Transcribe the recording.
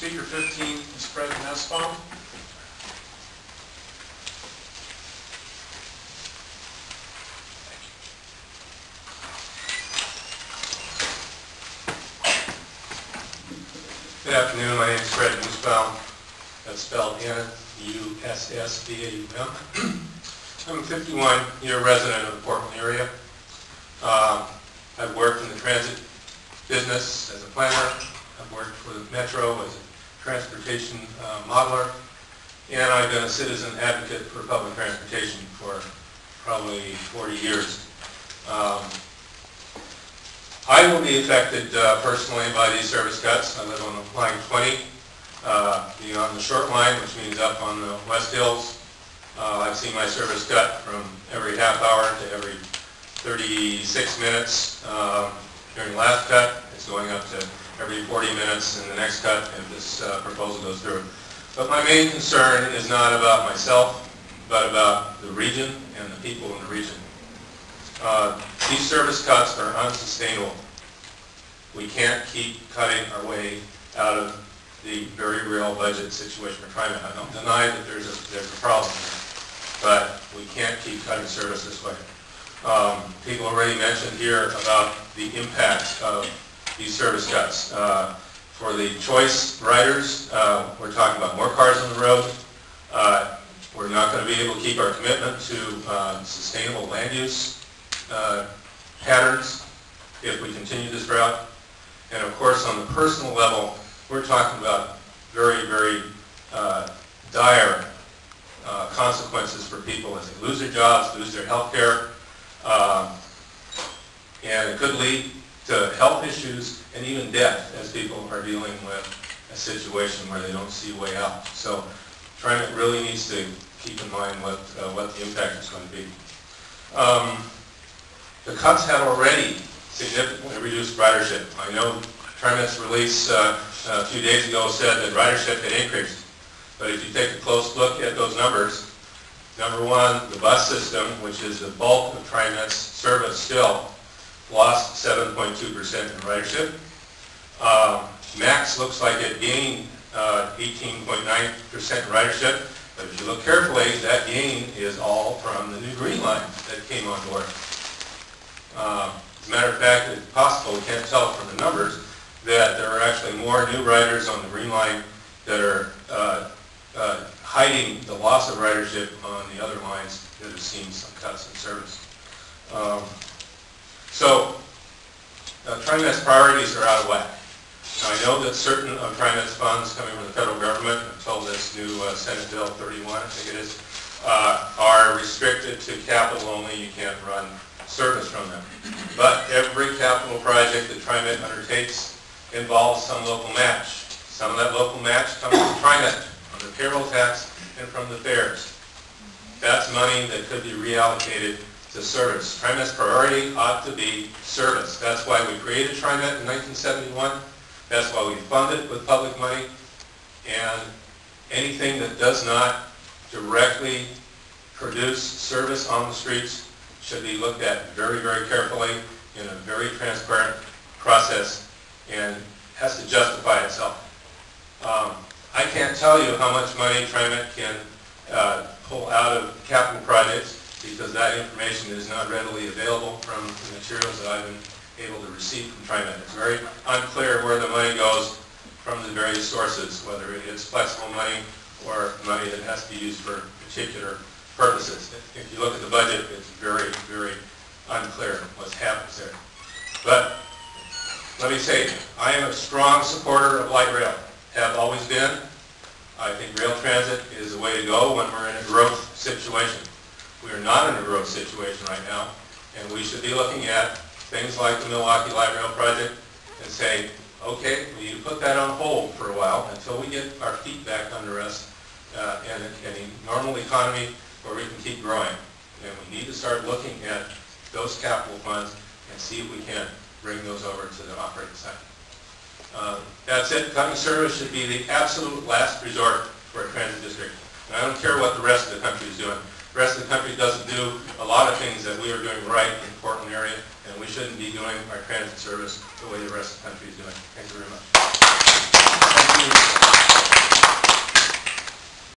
Speaker 15 is President Nussbaum. Good afternoon. My name is Fred Nussbaum. That's spelled N-U-S-S-B-A-U-M. I'm a 51-year resident of the Portland area. I've worked in the transit business as a planner. I've worked for the Metro as a transportation modeler. And I've been a citizen advocate for public transportation for probably 40 years. I will be affected personally by these service cuts. I live on line 20, on the short line, which means up on the West Hills. I've seen my service cut from every half hour to every 36 minutes. During the last cut, it's going up to every 40 minutes in the next cut if this proposal goes through. But my main concern is not about myself, but about the region and the people in the region. These service cuts are unsustainable. We can't keep cutting our way out of the very real budget situation for TriMet. I don't deny that there's a problem here, but we can't keep cutting service this way. People already mentioned here about the impact of these service cuts. For the choice riders, we're talking about more cars on the road. We're not going to be able to keep our commitment to sustainable land use patterns if we continue this route. And of course, on the personal level, we're talking about very, very dire consequences for people as they lose their jobs, lose their health care, and it could lead to health issues and even death as people are dealing with a situation where they don't see a way out. So TriMet really needs to keep in mind what the impact is going to be. The cuts have already significantly reduced ridership. I know TriMet's release a few days ago said that ridership had increased. But if you take a close look at those numbers, number one, the bus system, which is the bulk of TriMet's service still, lost 7.2% in ridership. Max looks like it gained 18.9% in ridership. But if you look carefully, that gain is all from the new green line that came on board. As a matter of fact, it's possible, we can't tell from the numbers, that there are actually more new riders on the green line that are hiding the loss of ridership on the other lines that have seen some cuts in service. TriMet's priorities are out of whack. Now, I know that certain of TriMet's funds coming from the federal government, until this new Senate Bill 31, I think it is, are restricted to capital only. You can't run service from them. But every capital project that TriMet undertakes involves some local match. Some of that local match comes from TriMet, from the payroll tax and from the fares. That's money that could be reallocated to service. TriMet's priority ought to be service. That's why we created TriMet in 1971. That's why we fund it with public money. And anything that does not directly produce service on the streets should be looked at very, very carefully in a very transparent process and has to justify itself. I can't tell you how much money TriMet can pull out of capital projects because that information is not readily available from the materials that I've been able to receive from TriMet. It's very unclear where the money goes from the various sources, whether it's flexible money or money that has to be used for particular purposes. If you look at the budget, it's very, very unclear what happens there. But let me say, I am a strong supporter of light rail, have always been. I think rail transit is the way to go when we're in a growth situation. We are not in a growth situation right now, and we should be looking at things like the Milwaukee Light Rail project and say, okay, we need to put that on hold for a while until we get our feet back under us and a normal economy where we can keep growing. And we need to start looking at those capital funds and see if we can bring those over to the operating side. That's it. Cutting service should be the absolute last resort for a transit district. And I don't care what the rest of the country is doing. The rest of the country doesn't do a lot of things that we are doing right in the Portland area, and we shouldn't be doing our transit service the way the rest of the country is doing. Thank you very much.